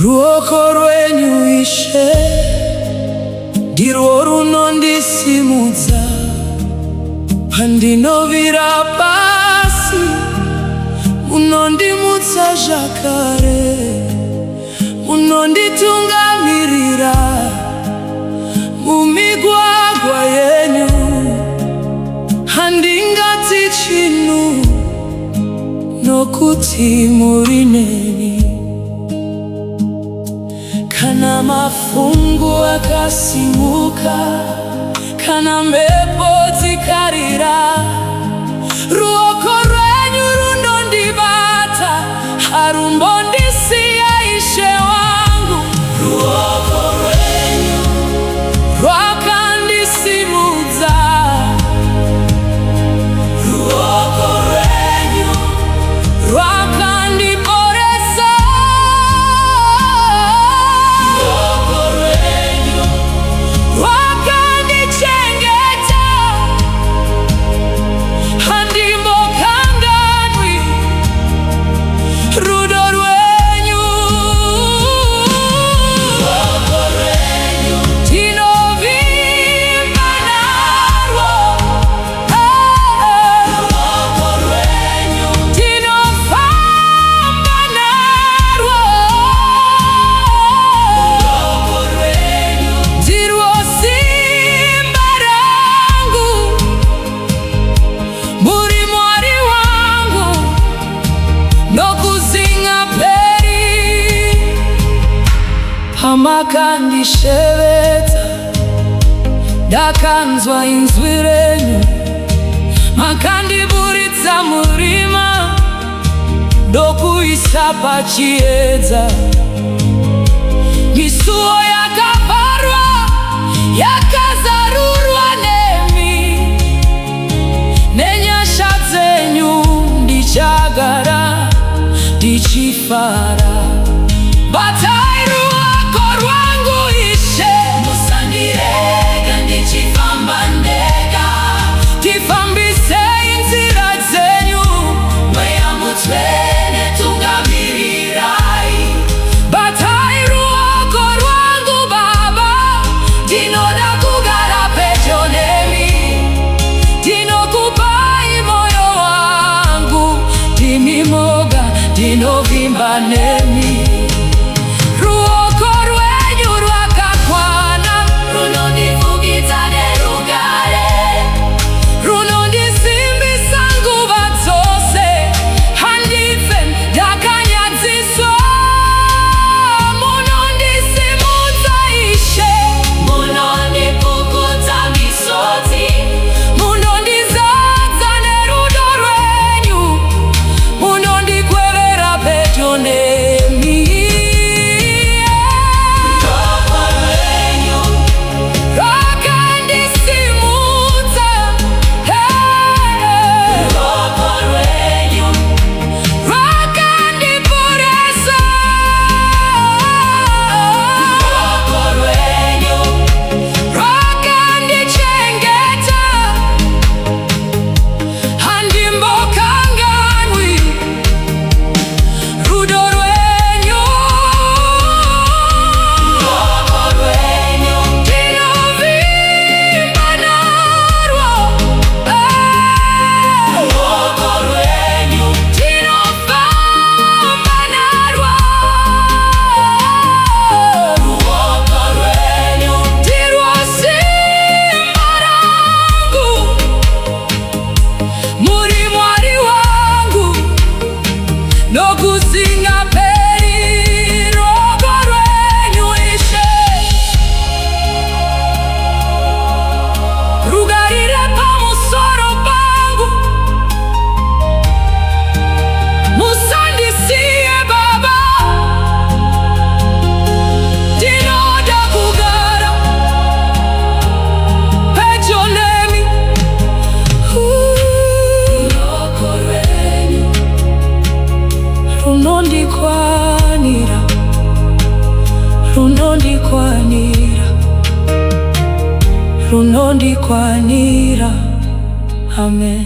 Ruoko Rwenyu Ishe ndirwo runondisimudza pandinovira pasi, munondimutsa zvakare, munonditungamirira mumigwagwa yenyu. Handingati chinhu nokuti muri neni. Kana mafungu akasimuka, kana mhepo dzikarira, ruoko rwenyu runondibata, harumbondisiya Ishe wangu. Ruoko rwenyu rwakandisimudza, ruoko rwenyu rwakandiporesa, ruoko rwenyu rwakandichengeta, handimbokanganwi rudo rwenyu. Ruoko rwenyu ndinovimba narwo, ruoko rwenyu ndinofamba narwo, ruoko rwenyu ndirwo simba rangu, muri Mwari wangu nokuzingaperi. Pamakandishevedza ndakanzwa inzwi renyu, makandiburitsa murima ndokuisa pachiedza. Misuo yakavharwa yakazarurwa nemi, nenyasha dzenyu ndichagara ndichifara. Batai ruoko rwangu Ishe, musandirega ndichifamba ndega, tifambisei nzira dzenyu, mweya mutsvene tungamirai. Batai ruoko rwangu Baba, ndinoda kugara pedyo nemi, ndinokupai moyo wangu, ndimi moga ndinovimba nemi. Ruoko rwenyu rwakakwana, runondifugidza nerugare, runondisimbisa nguva dzose, handife ndakanyadziswa. Munondisimudza Ishe, munondipukutsa misodzi, munondizadza nerudo rwenyu, munondikwevera pedyo nemi. Ruoko rwenyu rwakandisimudza, ruoko rwenyu rwakandiporesa, ruoko rwenyu rwakandichengeta, handimbokanganwi rudo rwenyu. Ruoko rwenyu ndinovimba narwo, ruoko rwenyu ndinofamba narwo, ruoko rwenyu ndirwo simba rangu, muri Mwari wangu nokuzingaperi. Ruoko rwenyu Ishe rugarire pamusoro pangu, musandisiye Baba, ndinoda kugara pedyo nemi. Ruoko rwenyu runondikwanira, runondikwanira, runondikwanira. Amen.